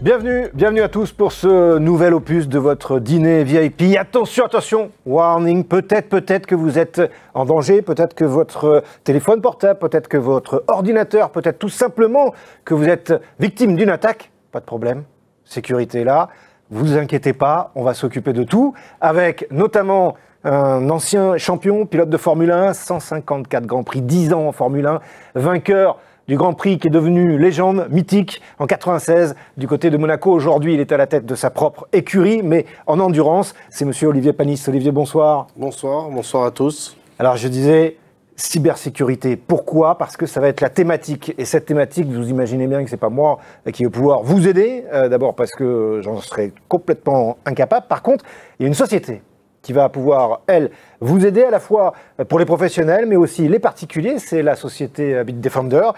Bienvenue à tous pour ce nouvel opus de votre dîner VIP. Attention, attention, warning, peut-être que vous êtes en danger, peut-être que votre téléphone portable, peut-être que votre ordinateur, peut-être tout simplement que vous êtes victime d'une attaque. Pas de problème, sécurité est là, vous inquiétez pas, on va s'occuper de tout, avec notamment un ancien champion, pilote de Formule 1, 154 Grands Prix, 10 ans en Formule 1, vainqueur du Grand Prix qui est devenu légende, mythique, en 96, du côté de Monaco. Aujourd'hui, il est à la tête de sa propre écurie, mais en endurance. C'est monsieur Olivier Panis. Olivier, bonsoir. Bonsoir à tous. Alors, je disais, cybersécurité. Pourquoi ? Parce que ça va être la thématique. Et cette thématique, vous imaginez bien que c'est pas moi qui vais pouvoir vous aider. D'abord parce que j'en serais complètement incapable. Par contre, il y a une société qui va pouvoir, elle, vous aider à la fois pour les professionnels, mais aussi les particuliers. C'est la société Bitdefender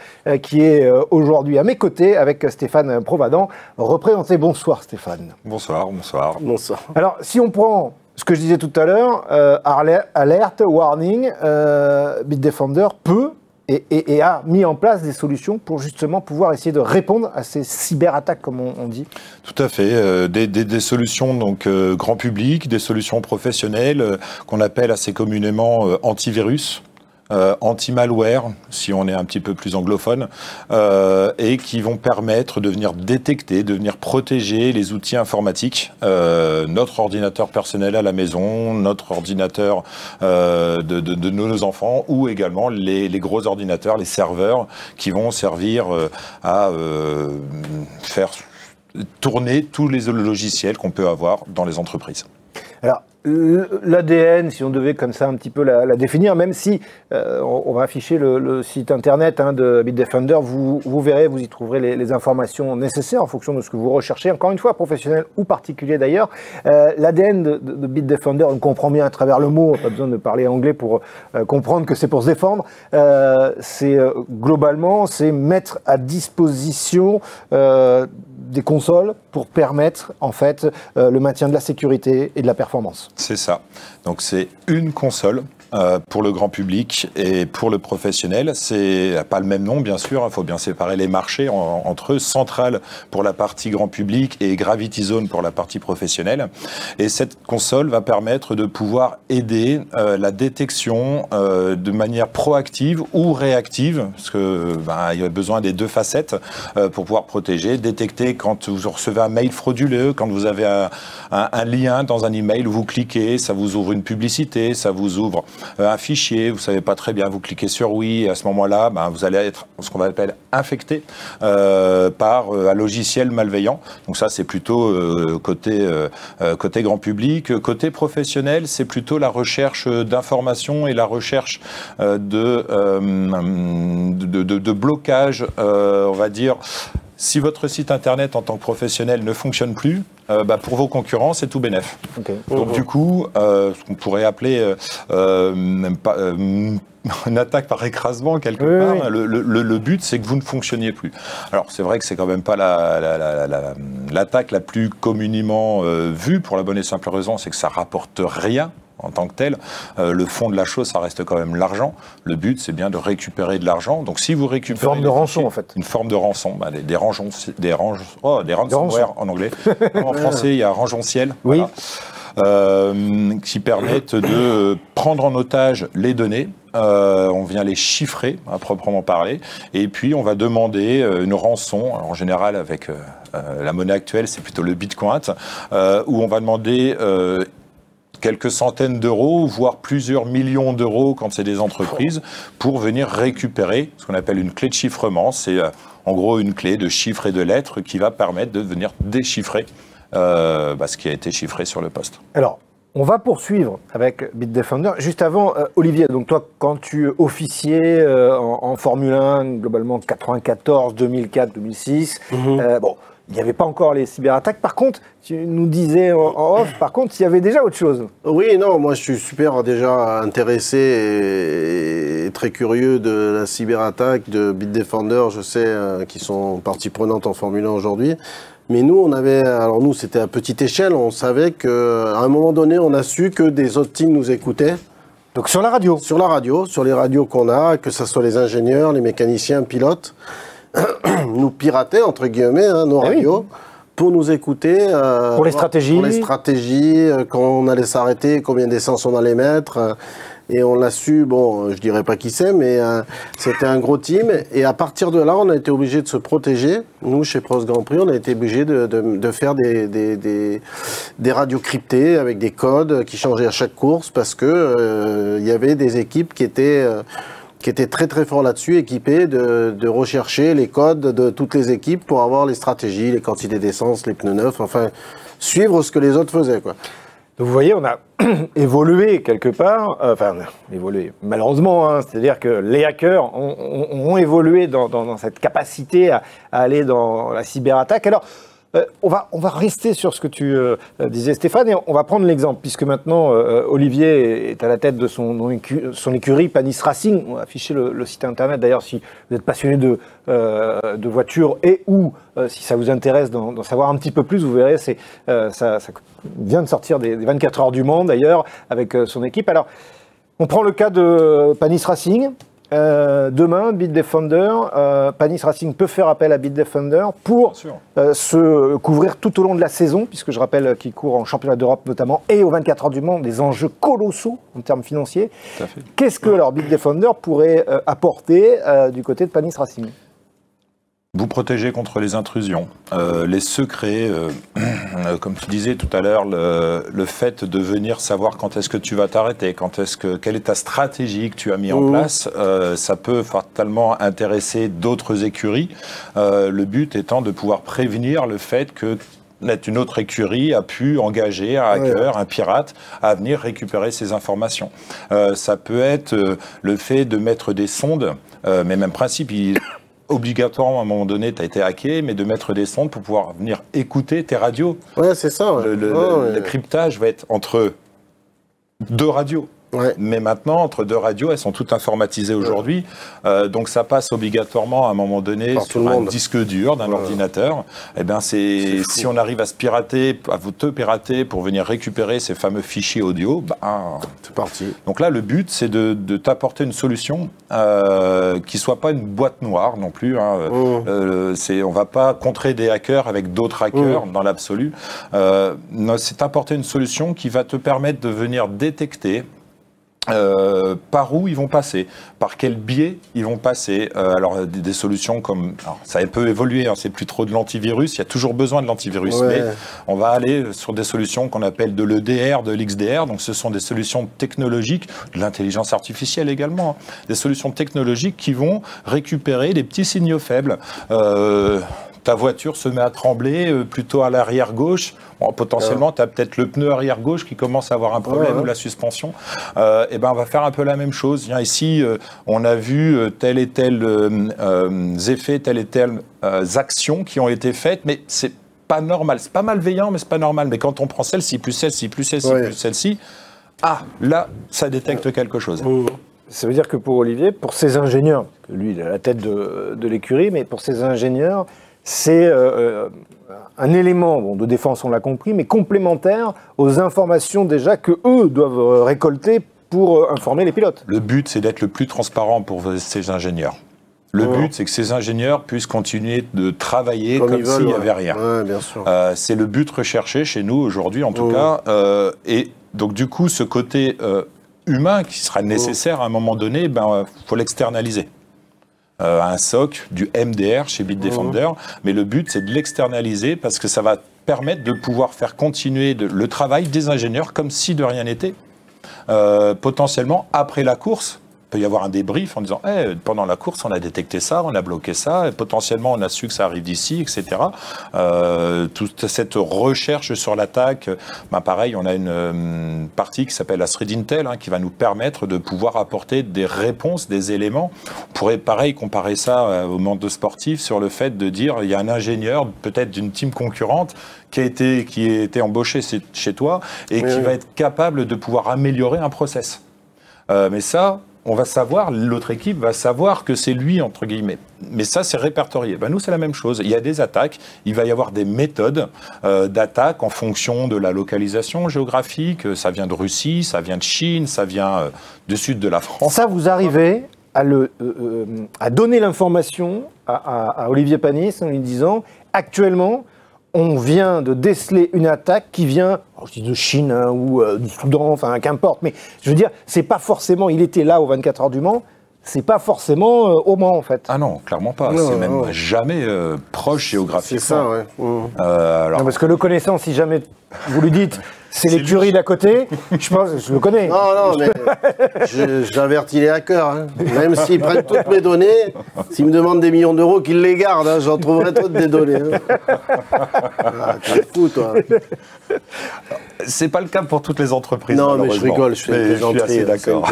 qui est aujourd'hui à mes côtés avec Stéphane Provadan, représenté. Bonsoir Stéphane. Bonsoir. Alors, si on prend ce que je disais tout à l'heure, alerte, warning, Bitdefender peut et a mis en place des solutions pour justement pouvoir essayer de répondre à ces cyberattaques, comme on dit. Tout à fait. Des solutions donc grand public, des solutions professionnelles qu'on appelle assez communément antivirus. Anti-malware, si on est un petit peu plus anglophone, et qui vont permettre de venir détecter, de venir protéger les outils informatiques, notre ordinateur personnel à la maison, notre ordinateur de nos enfants, ou également les gros ordinateurs, les serveurs, qui vont servir à faire tourner tous les logiciels qu'on peut avoir dans les entreprises. Alors, l'ADN, si on devait comme ça un petit peu la définir, même si on va afficher le site internet de Bitdefender, vous verrez, vous y trouverez les informations nécessaires en fonction de ce que vous recherchez, encore une fois, professionnel ou particulier d'ailleurs. L'ADN de Bitdefender, on comprend bien à travers le mot, pas besoin de parler anglais pour comprendre que c'est pour se défendre. Globalement, c'est mettre à disposition des consoles pour permettre en fait le maintien de la sécurité et de la performance. C'est ça. Donc c'est une console pour le grand public et pour le professionnel. C'est pas le même nom, bien sûr. Il faut bien séparer les marchés entre eux. Central pour la partie grand public et Gravity Zone pour la partie professionnelle. Et cette console va permettre de pouvoir aider la détection de manière proactive ou réactive, parce que il y a besoin des deux facettes pour pouvoir protéger, détecter quand vous recevez un mail frauduleux, quand vous avez un lien dans un email où vous cliquez, ça vous ouvre une publicité, ça vous ouvre un fichier, vous savez pas très bien, vous cliquez sur oui, et à ce moment-là, vous allez être ce qu'on appelle infecté par un logiciel malveillant. Donc ça, c'est plutôt côté grand public. Côté professionnel, c'est plutôt la recherche d'informations et la recherche de blocage, on va dire. Si votre site internet en tant que professionnel ne fonctionne plus, pour vos concurrents, c'est tout bénef. Okay. Donc du coup, ce qu'on pourrait appeler une attaque par écrasement quelque part, oui. Le but, c'est que vous ne fonctionniez plus. Alors c'est vrai que c'est quand même pas l'attaque la plus communément vue, pour la bonne et simple raison, c'est que ça rapporte rien en tant que tel. Le fond de la chose, ça reste quand même l'argent. Le but, c'est bien de récupérer de l'argent. Donc, si vous récupérez... Une forme de rançon, en fait. Une forme de rançon. Des ransomware en anglais. En français, il y a rançon-ciel. Oui. Voilà. Qui permettent de prendre en otage les données. On vient les chiffrer, à proprement parler. Et puis, on va demander une rançon. Alors, en général, avec la monnaie actuelle, c'est plutôt le bitcoin, où on va demander... quelques centaines d'euros, voire plusieurs millions d'euros quand c'est des entreprises, pour venir récupérer ce qu'on appelle une clé de chiffrement. C'est en gros une clé de chiffres et de lettres qui va permettre de venir déchiffrer ce qui a été chiffré sur le poste. Alors, on va poursuivre avec Bitdefender. Juste avant, Olivier, donc toi, quand tu officiais en Formule 1, globalement 94, 2004, 2006, il n'y avait pas encore les cyberattaques. Par contre, tu nous disais en off, par contre, il y avait déjà autre chose. Oui, non, moi je suis super déjà intéressé et très curieux de la cyberattaque de Bitdefender. Je sais qu'ils sont partie prenante en Formule 1 aujourd'hui. Mais nous, nous c'était à petite échelle, on savait qu'à un moment donné, on a su que des autres teams nous écoutaient. Donc sur la radio ? Sur la radio, sur les radios qu'on a, que ce soit les ingénieurs, les mécaniciens, pilotes, nous pirataient, entre guillemets, nos radios, pour nous écouter. Pour les stratégies. Pour les stratégies, quand on allait s'arrêter, combien d'essence on allait mettre. Et on l'a su, bon, je dirais pas qui c'est, mais c'était un gros team. Et à partir de là, on a été obligé de se protéger. Nous, chez Prost Grand Prix, on a été obligé de faire des radios cryptées avec des codes qui changeaient à chaque course parce que il y avait des équipes qui étaient très très forts là-dessus, équipés de rechercher les codes de toutes les équipes pour avoir les stratégies, les quantités d'essence, les pneus neufs, enfin, suivre ce que les autres faisaient, quoi. Donc vous voyez, on a évolué quelque part, évolué malheureusement, hein, c'est-à-dire que les hackers ont évolué dans cette capacité à aller dans la cyberattaque. Alors, on va rester sur ce que tu disais, Stéphane, et on va prendre l'exemple, puisque maintenant Olivier est à la tête de son écurie Panis Racing. On va afficher le site internet, d'ailleurs, si vous êtes passionné de voitures et ou si ça vous intéresse d'en savoir un petit peu plus, vous verrez, ça vient de sortir des 24 heures du Mans, d'ailleurs, avec son équipe. Alors, on prend le cas de Panis Racing. Demain, Bitdefender, Panis Racing peut faire appel à Bitdefender pour se couvrir tout au long de la saison, puisque je rappelle qu'il court en championnat d'Europe notamment et aux 24 heures du Mans, des enjeux colossaux en termes financiers. Qu'est-ce que alors Bitdefender pourrait apporter du côté de Panis Racing ? Vous protégez contre les intrusions, les secrets, comme tu disais tout à l'heure, le fait de venir savoir quand est-ce que tu vas t'arrêter, quelle est ta stratégie que tu as mis en place, ça peut fatalement intéresser d'autres écuries. Le but étant de pouvoir prévenir le fait que une autre écurie a pu engager un hacker, un pirate, à venir récupérer ces informations. Ça peut être le fait de mettre des sondes, mais même principe, obligatoirement, à un moment donné, tu as été hacké, mais de mettre des sondes pour pouvoir venir écouter tes radios. Ouais, c'est ça. Ouais. Le cryptage va être entre deux radios. Ouais. Mais maintenant, entre deux radios, elles sont toutes informatisées aujourd'hui. Donc ça passe obligatoirement à un moment donné sur un disque dur d'un ordinateur. Eh bien, si on arrive à se pirater, à te pirater pour venir récupérer ces fameux fichiers audio, c'est parti. Donc là, le but, c'est de t'apporter une solution qui soit pas une boîte noire non plus. Hein. On va pas contrer des hackers avec d'autres hackers dans l'absolu. C'est t'apporter une solution qui va te permettre de venir détecter par où ils vont passer, par quel biais ils vont passer. Alors des solutions comme, ça peut évoluer, hein, c'est plus trop de l'antivirus, il y a toujours besoin de l'antivirus, mais on va aller sur des solutions qu'on appelle de l'EDR, de l'XDR, donc ce sont des solutions technologiques, de l'intelligence artificielle également, hein, des solutions technologiques qui vont récupérer des petits signaux faibles. Ta voiture se met à trembler plutôt à l'arrière gauche. Bon, potentiellement, tu as peut-être le pneu arrière gauche qui commence à avoir un problème ou la suspension. Et ben, on va faire un peu la même chose. Ici, on a vu tel et tel effet, telle et telle actions qui ont été faites, mais c'est pas normal. C'est pas malveillant, mais c'est pas normal. Mais quand on prend celle-ci, plus celle-ci, plus celle-ci, plus celle-ci, là, ça détecte quelque chose. Ça veut dire que pour Olivier, pour ses ingénieurs, lui, il est à la tête de l'écurie, mais pour ses ingénieurs, c'est un élément de défense, on l'a compris, mais complémentaire aux informations déjà que eux doivent récolter pour informer les pilotes. Le but, c'est d'être le plus transparent pour ces ingénieurs. Le but, c'est que ces ingénieurs puissent continuer de travailler comme s'il n'y avait rien. Bien sûr. C'est le but recherché chez nous aujourd'hui, en tout cas. Et donc, du coup, ce côté humain qui sera nécessaire à un moment donné, faut l'externaliser. Un SOC, du MDR chez Bitdefender, mais le but c'est de l'externaliser parce que ça va permettre de pouvoir faire continuer le travail des ingénieurs comme si de rien n'était. Potentiellement après la course, il peut y avoir un débrief en disant pendant la course on a détecté ça, on a bloqué ça, et potentiellement on a su que ça arrive d'ici, etc. Toute cette recherche sur l'attaque, pareil, on a une partie qui s'appelle la Threat Intel qui va nous permettre de pouvoir apporter des réponses, des éléments. On pourrait pareil comparer ça au monde sportif sur le fait de dire il y a un ingénieur peut-être d'une team concurrente qui a été embauché chez toi et qui va être capable de pouvoir améliorer un process. Mais ça, on va savoir, l'autre équipe va savoir que c'est lui, entre guillemets. Mais ça, c'est répertorié. Nous, c'est la même chose. Il y a des attaques, il va y avoir des méthodes d'attaque en fonction de la localisation géographique. Ça vient de Russie, ça vient de Chine, ça vient du sud de la France. Ça, vous arrivez à donner l'information à Olivier Panis en lui disant, actuellement, on vient de déceler une attaque qui vient, je dis de Chine hein, ou du Soudan, enfin qu'importe, mais je veux dire, c'est pas forcément, il était là aux 24 heures du Mans, c'est pas forcément au Mans en fait. Ah non, clairement pas. Non, c'est même non. jamais proche géographiquement. C'est ça, ouais. Alors, Non, parce que le connaissant, si jamais vous lui dites, c'est l'écurie d'à côté, je pense, je le connais. Non, mais j'avertis les hackers. Hein. Même s'ils prennent toutes mes données, s'ils me demandent des millions d'euros, qu'ils les gardent. Hein. J'en trouverai toutes des données. Hein. Ah, t'es fou, toi. c'est pas le cas pour toutes les entreprises. Non, mais je malheureusement. rigole, je fais une Mais plaisanterie. assez d'accord.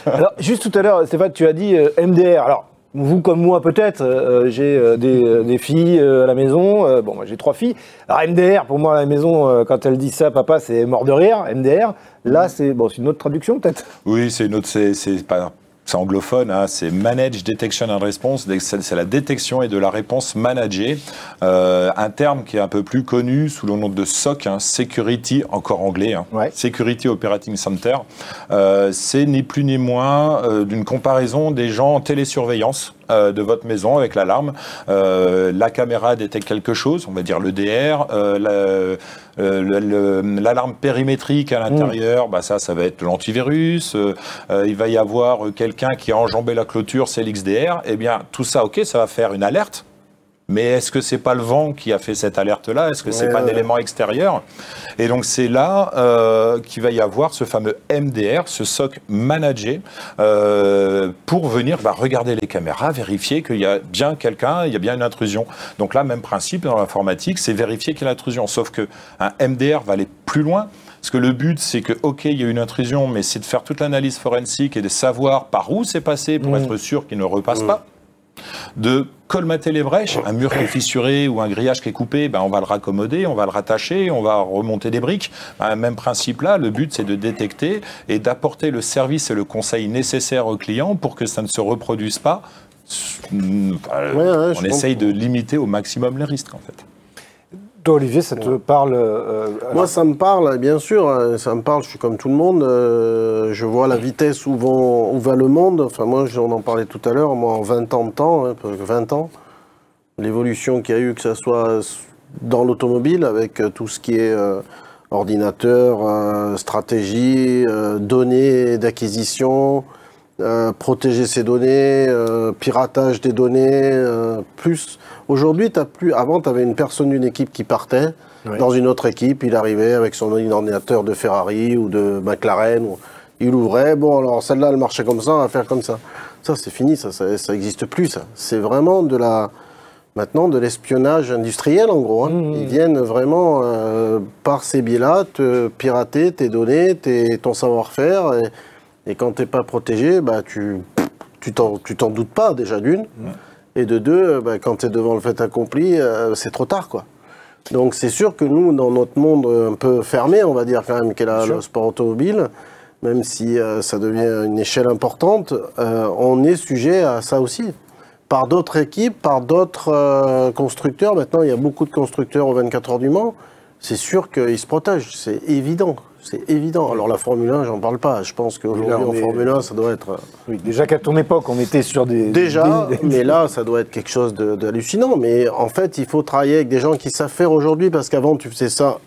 Alors, juste tout à l'heure, Stéphane, tu as dit MDR. Alors, vous comme moi peut-être, j'ai des filles à la maison. Bon, moi j'ai 3 filles. Alors MDR, pour moi à la maison, quand elle dit ça, papa, c'est mort de rire. MDR. Là, c'est une autre traduction peut-être. Oui, c'est une autre. C'est pas. C'est anglophone, hein, c'est Manage Detection and Response, c'est la détection et de la réponse managée, un terme qui est un peu plus connu sous le nom de SOC, hein, Security, encore anglais, hein, Ouais. Security Operating Center. C'est ni plus ni moins d'une comparaison des gens en télésurveillance de votre maison avec l'alarme. La caméra détecte quelque chose, on va dire le DR, l'alarme périmétrique à l'intérieur, bah ça va être l'antivirus. Il va y avoir quelqu'un qui a enjambé la clôture, c'est l'XDR. Eh bien, tout ça, ok, ça va faire une alerte. Mais est-ce que c'est pas le vent qui a fait cette alerte-là? Est-ce que c'est pas un élément extérieur? Et donc c'est là qu'il va y avoir ce fameux MDR, ce SOC managé, pour venir regarder les caméras, vérifier qu'il y a bien quelqu'un, il y a bien une intrusion. Donc là, même principe dans l'informatique, c'est vérifier qu'il y a l'intrusion. Sauf que un MDR va aller plus loin. Parce que le but, c'est que, ok, il y a une intrusion, mais c'est de faire toute l'analyse forensique et de savoir par où c'est passé pour être sûr qu'il ne repasse pas. De colmater les brèches, un mur qui est fissuré ou un grillage qui est coupé, on va le raccommoder, on va le rattacher, on va remonter des briques. Même principe là, le but c'est de détecter et d'apporter le service et le conseil nécessaire au client pour que ça ne se reproduise pas. On essaye de limiter au maximum les risques en fait. Toi, Olivier, ça te parle Moi, ça me parle, bien sûr, ça me parle, je suis comme tout le monde, je vois la vitesse où va le monde, enfin moi, on en parlait tout à l'heure, moi, en 20 ans de temps, 20 ans, l'évolution qu'il y a eu, que ce soit dans l'automobile, avec tout ce qui est ordinateur, stratégie, données d'acquisition, protéger ces données, piratage des données, plus... Aujourd'hui, avant, tu avais une personne d'une équipe qui partait dans une autre équipe, il arrivait avec son ordinateur de Ferrari ou de McLaren, il ouvrait, bon alors celle-là elle marchait comme ça, on va faire comme ça. Ça c'est fini, ça n'existe plus ça. C'est vraiment maintenant de l'espionnage industriel en gros. Hein. Ils viennent vraiment par ces biais-là te pirater tes données, ton savoir-faire et quand tu n'es pas protégé, tu t'en doutes pas déjà d'une. Et de deux, quand tu es devant le fait accompli, c'est trop tard, quoi. Donc c'est sûr que nous, dans notre monde un peu fermé, on va dire quand même, qu'est le sport automobile, même si ça devient une échelle importante, on est sujet à ça aussi. Par d'autres équipes, par d'autres constructeurs. Maintenant, il y a beaucoup de constructeurs aux 24 heures du Mans. C'est sûr qu'ils se protègent, c'est évident. C'est évident. Alors la Formule 1, j'en parle pas. Je pense qu'aujourd'hui en Formule 1, ça doit être... Oui, déjà qu'à ton époque, on était sur des... Déjà, mais là, ça doit être quelque chose d'hallucinant. Mais en fait, il faut travailler avec des gens qui savent faire aujourd'hui, parce qu'avant, tu faisais ça,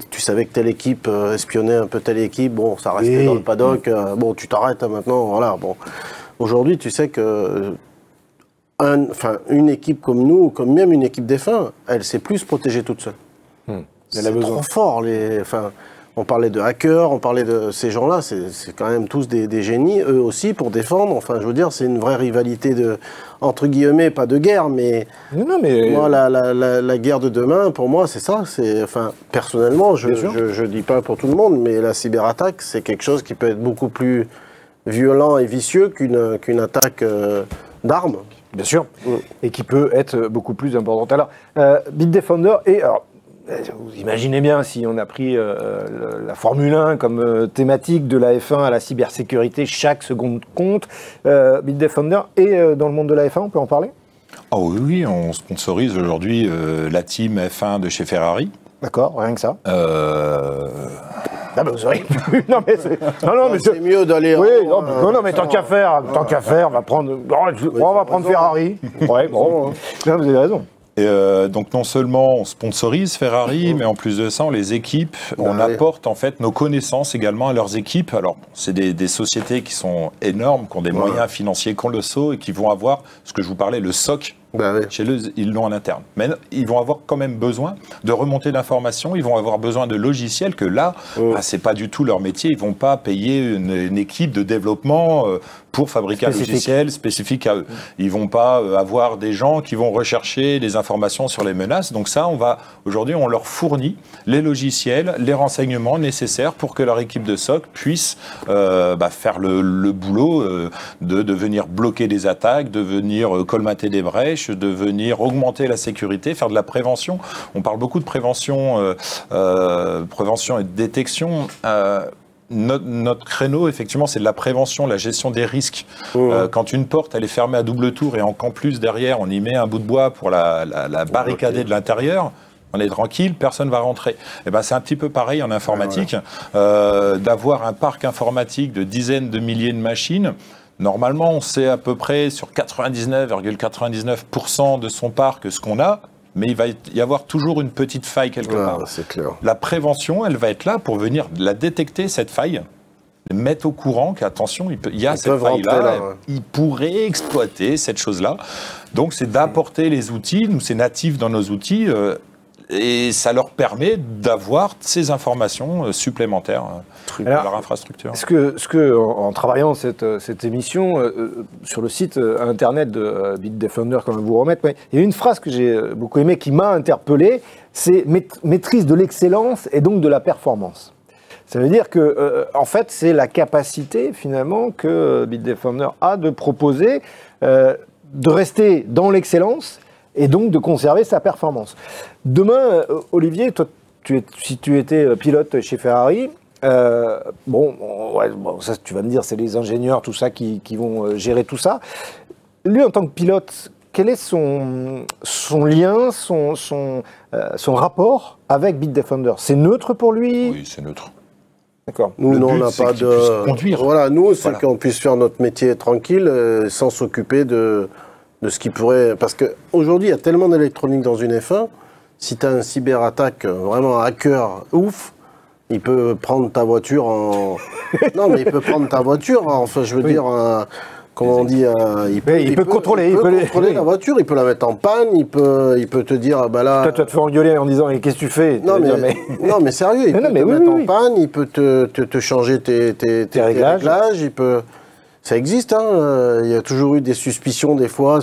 tu savais que telle équipe espionnait un peu telle équipe, bon, ça restait dans le paddock, bon, tu t'arrêtes maintenant, voilà. Bon. Aujourd'hui, tu sais que une équipe comme nous, comme même une équipe F1, elle sait plus se protéger toute seule. C'est trop fort, on parlait de hackers, on parlait de ces gens-là, c'est quand même tous des génies, eux aussi, pour défendre. Enfin, je veux dire, c'est une vraie rivalité entre guillemets, pas de guerre, mais... Non, mais... Moi, la guerre de demain, pour moi, c'est ça. Personnellement, je dis pas pour tout le monde, mais la cyberattaque, c'est quelque chose qui peut être beaucoup plus violent et vicieux qu'une attaque d'armes. Bien sûr, et qui peut être beaucoup plus importante. Alors, Bitdefender vous imaginez bien, si on a pris la Formule 1 comme thématique de la F1 à la cybersécurité, chaque seconde compte. Bitdefender est dans le monde de la F1, on peut en parler? Oh oui, on sponsorise aujourd'hui la team F1 de chez Ferrari. D'accord, rien que ça. Ah vous auriez pu. C'est mieux d'aller. Oui, non, mais tant qu'à faire, on va prendre Ferrari. Ouais, bon. Non, vous avez raison. Et donc non seulement on sponsorise Ferrari, mais en plus de ça, on les équipe, on apporte en fait nos connaissances également à leurs équipes. Alors c'est des sociétés qui sont énormes, qui ont des moyens financiers colossaux et qui vont avoir, ce que je vous parlais, le SOC. Chez eux, ils l'ont en interne. Mais ils vont avoir quand même besoin de remonter l'information, ils vont avoir besoin de logiciels que là, c'est pas du tout leur métier. Ils vont pas payer une équipe de développement pour fabriquer un logiciel spécifique à eux. Ils vont pas avoir des gens qui vont rechercher des informations sur les menaces. Donc ça, aujourd'hui, on leur fournit les logiciels, les renseignements nécessaires pour que leur équipe de SOC puisse faire le boulot de venir bloquer des attaques, de venir colmater des brèches, de venir augmenter la sécurité, faire de la prévention. On parle beaucoup de prévention et de détection. Notre créneau, effectivement, c'est de la prévention, la gestion des risques. Quand une porte, elle est fermée à double tour et qu'en plus, derrière, on y met un bout de bois pour la barricader de l'intérieur, on est tranquille, personne ne va rentrer. Et ben, c'est un petit peu pareil en informatique. D'avoir un parc informatique de dizaines de milliers de machines. Normalement, on sait à peu près sur 99,99% de son parc ce qu'on a, mais il va y avoir toujours une petite faille quelque part. C'est clair. La prévention, elle va être là pour venir la détecter, cette faille, mettre au courant qu'attention, il y a cette faille-là, il pourrait exploiter cette chose-là. Donc, c'est d'apporter les outils, nous, c'est natif dans nos outils, et ça leur permet d'avoir ces informations supplémentaires dans leur infrastructure. En travaillant cette émission, sur le site internet de Bitdefender, quand même vous remettre, il y a une phrase que j'ai beaucoup aimée qui m'a interpellé, c'est maîtrise de l'excellence et donc de la performance. Ça veut dire que, en fait, c'est la capacité, finalement, que Bitdefender a de proposer, de rester dans l'excellence et donc de conserver sa performance. Demain, Olivier, toi, si tu étais pilote chez Ferrari, ça, tu vas me dire, c'est les ingénieurs, tout ça, qui vont gérer tout ça. Lui, en tant que pilote, quel est son lien, son rapport avec Bitdefender? C'est neutre pour lui? Oui, c'est neutre. D'accord. Nous, on n'a pas de... conduire. Voilà, nous, c'est qu'on puisse faire notre métier tranquille, sans s'occuper de ce qui pourrait... Parce qu'aujourd'hui, il y a tellement d'électronique dans une F1, si tu as un cyberattaque, vraiment un hacker ouf, il peut prendre ta voiture en... Non, mais il peut prendre ta voiture, enfin, je veux dire, comment on dit, il peut contrôler la voiture, il peut la mettre en panne, il peut te dire, bah là... Toi, tu vas te faire engueuler en disant, qu'est-ce que tu fais? Non, mais sérieux, il peut te mettre en panne, il peut te changer tes réglages, il peut... Ça existe, hein. Il y a toujours eu des suspicions des fois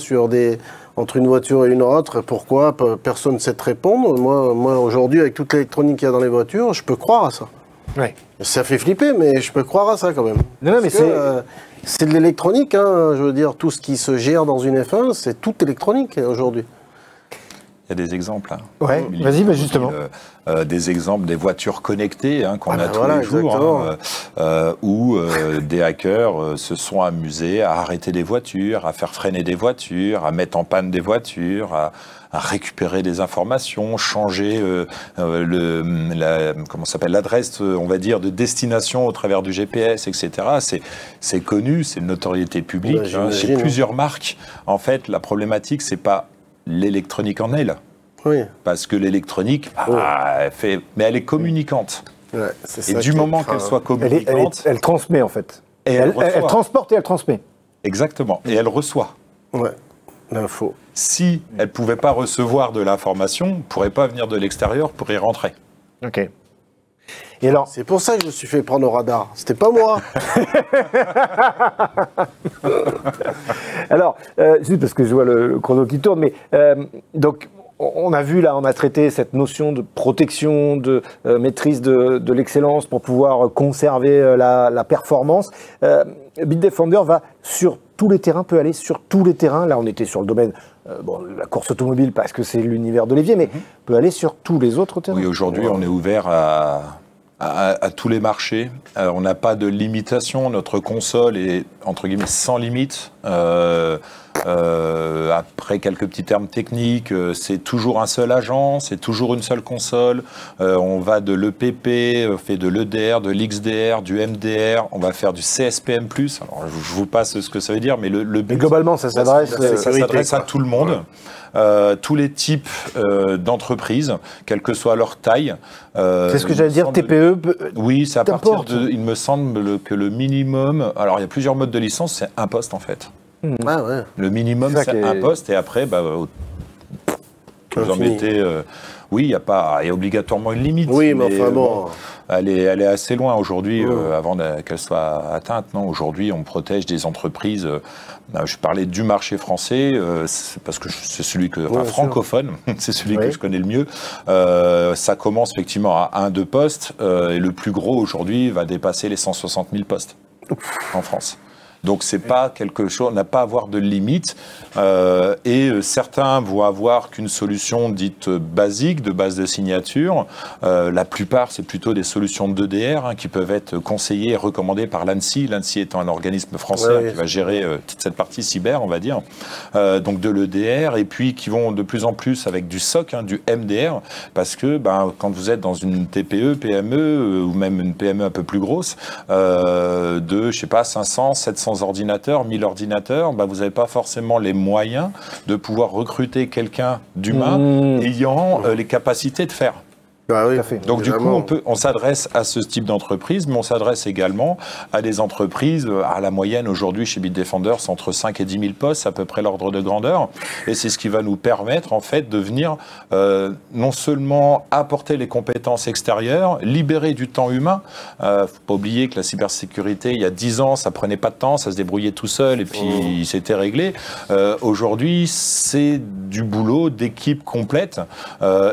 entre une voiture et une autre. Pourquoi? Personne ne sait te répondre. Moi aujourd'hui, avec toute l'électronique qu'il y a dans les voitures, je peux croire à ça. Ouais. Ça fait flipper, mais je peux croire à ça quand même. C'est de l'électronique, hein. Je veux dire, tout ce qui se gère dans une F1, c'est tout électronique aujourd'hui. Il y a des exemples. Ouais, vas-y, justement. Des exemples des voitures connectées qu'on a tous les jours, où des hackers se sont amusés à arrêter des voitures, à faire freiner des voitures, à mettre en panne des voitures, à récupérer des informations, changer l'adresse, on va dire, de destination au travers du GPS, etc. C'est connu, c'est une notoriété publique. Chez plusieurs marques, en fait, la problématique, c'est pas l'électronique en elle. Oui. Parce que l'électronique, mais elle est communicante. Ouais, et du moment qu'elle soit communicante... Elle transmet, en fait. Et elle transporte et elle transmet. Exactement. Et elle reçoit. Ouais, l'info. Si elle ne pouvait pas recevoir de l'information, elle ne pourrait pas venir de l'extérieur pour y rentrer. Ok. Et alors, c'est pour ça que je me suis fait prendre au radar. C'était pas moi. Alors, juste parce que je vois le chrono qui tourne, mais donc on a vu là, on a traité cette notion de protection, de maîtrise de l'excellence pour pouvoir conserver la performance. Bitdefender va sur tous les terrains, peut aller sur tous les terrains. Là, on était sur le domaine la course automobile parce que c'est l'univers d'Olivier, mais peut aller sur tous les autres terrains. Oui, aujourd'hui, on est ouvert à tous les marchés. On n'a pas de limitation. Notre console est, entre guillemets, sans limite. Après quelques petits termes techniques, c'est toujours un seul agent, c'est toujours une seule console. On va de l'EPP, on fait de l'EDR, de l'XDR, du MDR, on va faire du CSPM+. Alors, je vous passe ce que ça veut dire, mais le but... Mais globalement, ça s'adresse à tout le monde. Tous les types d'entreprises, quelle que soit leur taille. C'est ce que j'allais dire, TPE. Oui, c'est à partir de. Il me semble que le minimum. Alors, il y a plusieurs modes de licence, c'est un poste en fait. Ah ouais. Le minimum, c'est un poste, et après, vous en mettez. Oui, il y a obligatoirement une limite. Oui, mais enfin bon. Elle est assez loin aujourd'hui, avant qu'elle soit atteinte. Non, aujourd'hui, on protège des entreprises. Je parlais du marché français, parce que c'est celui francophone, c'est celui que je connais le mieux. Ça commence effectivement à 1-2 postes, et le plus gros aujourd'hui va dépasser les 160 000 postes en France. Donc c'est pas quelque chose, on n'a pas à avoir de limite, et certains vont avoir qu'une solution dite basique, de base de signature. La plupart, c'est plutôt des solutions d'EDR qui peuvent être conseillées et recommandées par l'ANSSI, l'ANSSI étant un organisme français qui va gérer toute cette partie cyber, on va dire. Donc de l'EDR, et puis qui vont de plus en plus avec du SOC, du MDR, parce que quand vous êtes dans une TPE, PME, ou même une PME un peu plus grosse, de, je sais pas, 500, 700 ordinateurs, 1000 ordinateurs, vous n'avez pas forcément les moyens de pouvoir recruter quelqu'un d'humain ayant les capacités de faire. Bah oui, donc du coup, on s'adresse à ce type d'entreprise, mais on s'adresse également à des entreprises, à la moyenne aujourd'hui chez Bitdefender, c'est entre 5 et 10 000 postes, à peu près l'ordre de grandeur, et c'est ce qui va nous permettre en fait de venir non seulement apporter les compétences extérieures, libérer du temps humain. Faut pas oublier que la cybersécurité, il y a 10 ans, ça prenait pas de temps, ça se débrouillait tout seul, et puis c'était réglé. Aujourd'hui, c'est du boulot d'équipes complètes,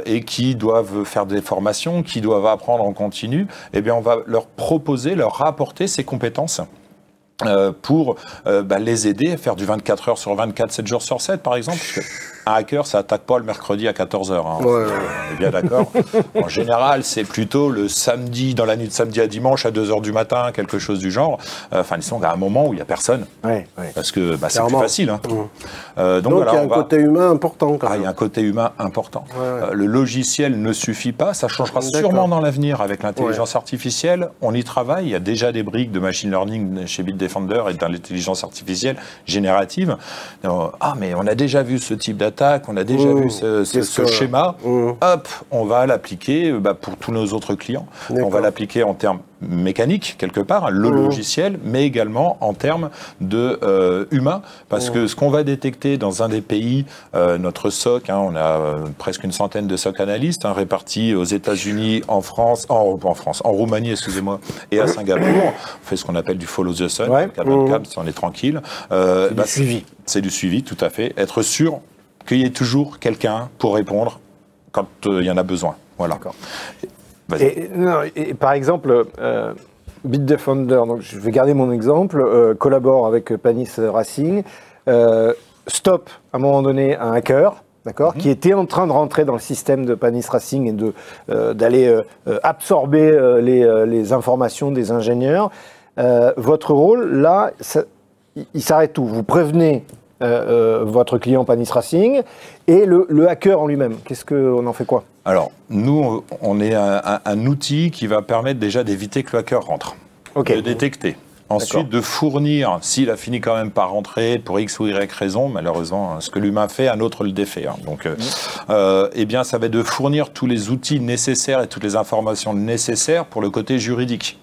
et qui doivent faire des formations, qui doivent apprendre en continu. Eh bien, on va leur proposer, leur rapporter ces compétences pour les aider à faire du 24 heures sur 24, 7 jours sur 7, par exemple. Un hacker, ça attaque pas le mercredi à 14h. On est bien d'accord. En général, c'est plutôt le samedi, dans la nuit de samedi à dimanche, à 2h du matin, quelque chose du genre. Disons qu'à un moment où il n'y a personne. Parce que c'est plus facile. Donc voilà, il y a un côté humain important. Il y a un côté humain important. Le logiciel ne suffit pas. Ça changera sûrement dans l'avenir avec l'intelligence artificielle. On y travaille. Il y a déjà des briques de machine learning chez Bitdefender et dans l'intelligence artificielle générative. Mais on a déjà vu ce type d'attaque. On a déjà vu ce schéma. Hop, on va l'appliquer pour tous nos autres clients. On va l'appliquer en termes mécaniques, quelque part, le logiciel, mais également en termes de humains. Parce que ce qu'on va détecter dans un des pays, notre SOC, on a presque une centaine de SOC analystes répartis aux États-Unis, en Roumanie, excusez-moi, et à Singapour. On fait ce qu'on appelle du follow the sun, si on est tranquille. C'est du suivi. C'est du suivi, tout à fait. Être sûr qu'il y ait toujours quelqu'un pour répondre quand il y en a besoin. Voilà. Et par exemple, Bitdefender, donc je vais garder mon exemple, collabore avec Panis Racing, stoppe à un moment donné un hacker, qui était en train de rentrer dans le système de Panis Racing et d'aller absorber les informations des ingénieurs. Votre rôle, là, il s'arrête où? Vous prévenez votre client Panis Racing et le hacker en lui-même. Qu'est-ce qu'on en fait quoi? Alors, nous, on est un outil qui va permettre déjà d'éviter que le hacker rentre, de détecter. Ensuite, de fournir, s'il a fini quand même par rentrer pour X ou Y raison, malheureusement, ce que l'humain fait, un autre le défait. Donc, eh bien, ça va être de fournir tous les outils nécessaires et toutes les informations nécessaires pour le côté juridique.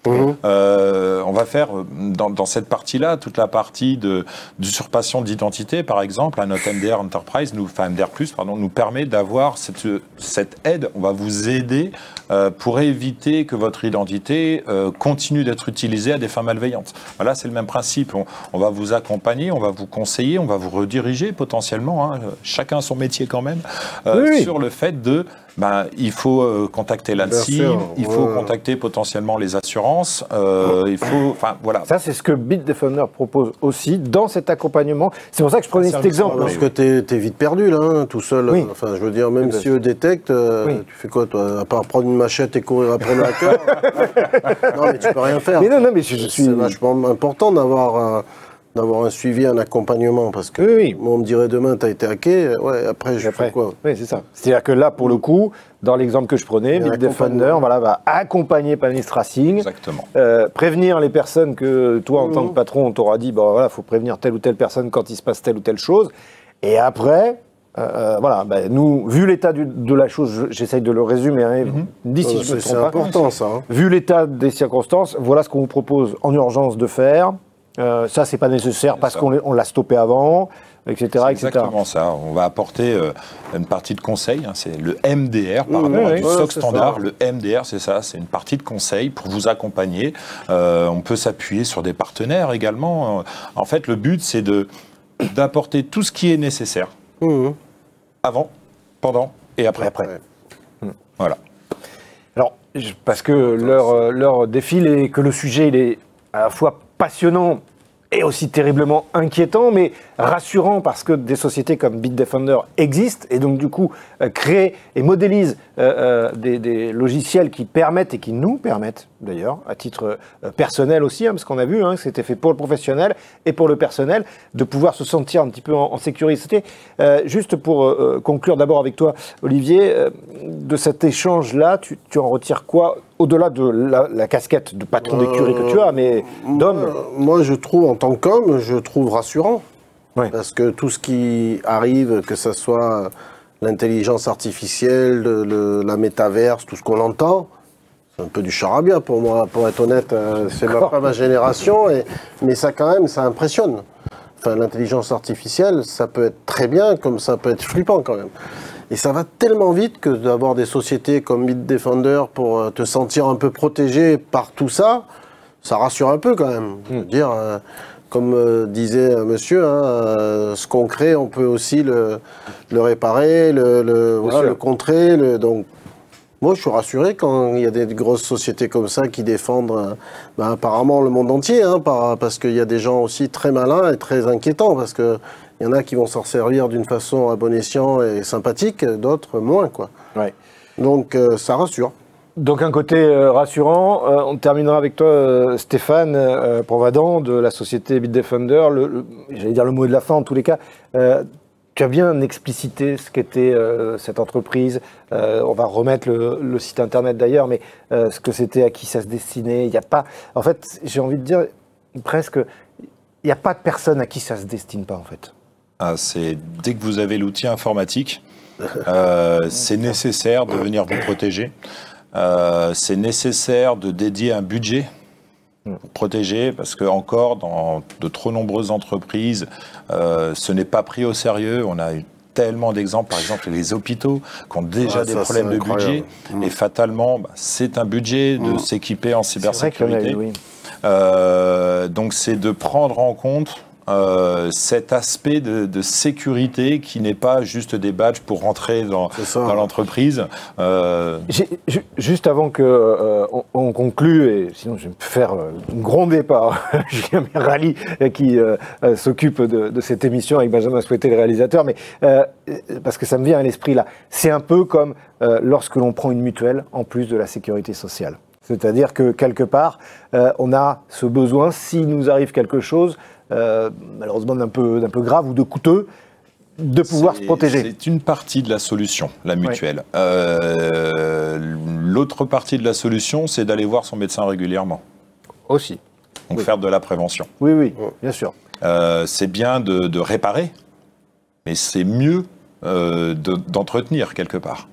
On va faire dans cette partie-là, toute la partie d'usurpation d'identité, par exemple, notre MDR Enterprise, MDR+, nous permet d'avoir cette aide. On va vous aider pour éviter que votre identité continue d'être utilisée à des fins malveillantes. Voilà, c'est le même principe. On va vous accompagner, on va vous conseiller, on va vous rediriger potentiellement, chacun son métier quand même, sur le fait de... il faut contacter l'ANSSI, il faut contacter potentiellement les assurances, il faut... voilà. Ça, c'est ce que Bitdefender propose aussi dans cet accompagnement. C'est pour ça que je prenais cet exemple. Parce que t'es vite perdu, là, tout seul. Enfin, je veux dire, même si eux détectent, tu fais quoi, toi? À part prendre une machette et courir après le hacker? Non, mais tu peux rien faire. Mais non, mais je suis... C'est vachement important d'avoir d'avoir un suivi, un accompagnement, parce que Oui. moi, on me dirait demain, tu as été hacké, ouais, après, je fais quoi? Oui, c'est ça. C'est-à-dire que là, pour le coup, dans l'exemple que je prenais, Bitdefender va accompagner Planis Racing, Exactement. prévenir les personnes que toi, en tant que patron, on t'aura dit, bon, voilà, faut prévenir telle ou telle personne quand il se passe telle ou telle chose. Et après, nous, vu l'état de la chose, j'essaye de le résumer, hein, d'ici je me trompe pas. C'est important, ça. Hein. Vu l'état des circonstances, voilà ce qu'on vous propose en urgence de faire. Ça, c'est pas nécessaire parce qu'on l'a stoppé avant, etc. C'est exactement ça. On va apporter une partie de conseil. Hein, c'est le MDR par rapport à du SOC standard. Le MDR, c'est ça. C'est une partie de conseil pour vous accompagner. On peut s'appuyer sur des partenaires également. En fait, le but, c'est d'apporter tout ce qui est nécessaire avant, pendant et après. Voilà. Alors, parce que leur défile et que le sujet il est à la fois passionnant et aussi terriblement inquiétant, mais rassurant parce que des sociétés comme Bitdefender existent et donc du coup créent et modélisent des logiciels qui permettent et qui nous permettent d'ailleurs, à titre personnel aussi, hein, parce qu'on a vu que c'était fait pour le professionnel et pour le personnel, de pouvoir se sentir un petit peu en sécurité. Juste pour conclure d'abord avec toi, Olivier, de cet échange-là, tu en retires quoi au-delà de la casquette de patron d'écurie que tu as, mais d'homme? Moi, je trouve, en tant qu'homme, je trouve rassurant. Ouais. Parce que tout ce qui arrive, que ce soit l'intelligence artificielle, la métaverse, tout ce qu'on entend, c'est un peu du charabia pour moi, pour être honnête. C'est pas ma génération, mais ça quand même, ça impressionne. Enfin, l'intelligence artificielle, ça peut être très bien, comme ça peut être flippant quand même. Et ça va tellement vite que d'avoir des sociétés comme Bitdefender pour te sentir un peu protégé par tout ça, ça rassure un peu quand même. Je veux dire, comme disait monsieur, ce qu'on crée, on peut aussi le réparer, le contrer. Donc, moi, je suis rassuré quand il y a des grosses sociétés comme ça qui défendent apparemment le monde entier, parce qu'il y a des gens aussi très malins et très inquiétants, parce que il y en a qui vont s'en servir d'une façon à bon escient et sympathique, d'autres moins, quoi. Ouais. Donc, ça rassure. Donc un côté rassurant. On terminera avec toi, Stéphane Provadan, de la société Bitdefender. J'allais dire le mot de la fin, en tous les cas. Tu as bien explicité ce qu'était cette entreprise. On va remettre le site internet d'ailleurs, mais ce que c'était, à qui ça se destinait. Il n'y a pas... En fait, j'ai envie de dire presque... Il n'y a pas de personne à qui ça ne se destine pas, en fait. C'est dès que vous avez l'outil informatique, c'est nécessaire de venir vous protéger. C'est nécessaire de dédier un budget pour protéger, parce que encore dans de trop nombreuses entreprises, ce n'est pas pris au sérieux. On a eu tellement d'exemples, par exemple les hôpitaux qui ont déjà des problèmes de budget, et fatalement, c'est un budget de s'équiper en cybersécurité. Donc c'est de prendre en compte cet aspect de sécurité qui n'est pas juste des badges pour rentrer dans l'entreprise. Juste avant qu'on conclue, et sinon je vais me faire gronder par Julien Merali qui s'occupe de cette émission avec Benjamin Souhaité, le réalisateur, mais parce que ça me vient à l'esprit là, c'est un peu comme lorsque l'on prend une mutuelle en plus de la sécurité sociale. C'est-à-dire que quelque part, on a ce besoin, s'il nous arrive quelque chose, malheureusement d'un peu grave ou de coûteux, de pouvoir se protéger. C'est une partie de la solution, la mutuelle. L'autre partie de la solution, c'est d'aller voir son médecin régulièrement. Aussi. Donc faire de la prévention. Oui, bien sûr. C'est bien de réparer, mais c'est mieux d'entretenir quelque part.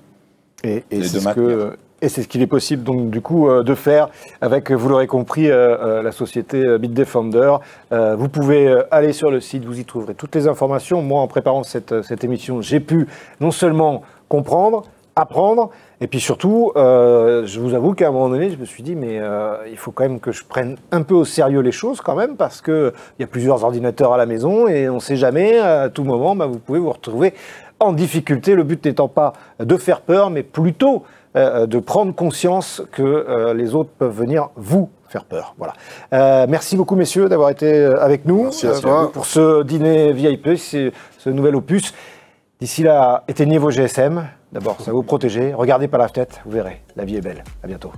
Et de maintenir. Et c'est ce qu'il est possible donc du coup de faire avec, vous l'aurez compris, la société Bitdefender. Vous pouvez aller sur le site, vous y trouverez toutes les informations. Moi, en préparant cette émission, j'ai pu non seulement comprendre, apprendre, et puis surtout, je vous avoue qu'à un moment donné, je me suis dit, mais il faut quand même que je prenne un peu au sérieux les choses quand même, parce qu'il y a plusieurs ordinateurs à la maison et on ne sait jamais, à tout moment, vous pouvez vous retrouver en difficulté. Le but n'étant pas de faire peur, mais plutôt de prendre conscience que les autres peuvent venir vous faire peur. Voilà. Merci beaucoup, messieurs, d'avoir été avec nous. Merci à toi. Pour ce dîner VIP, ce nouvel opus. D'ici là, éteignez vos GSM. D'abord, ça va vous protéger. Regardez par la fenêtre, vous verrez. La vie est belle. À bientôt.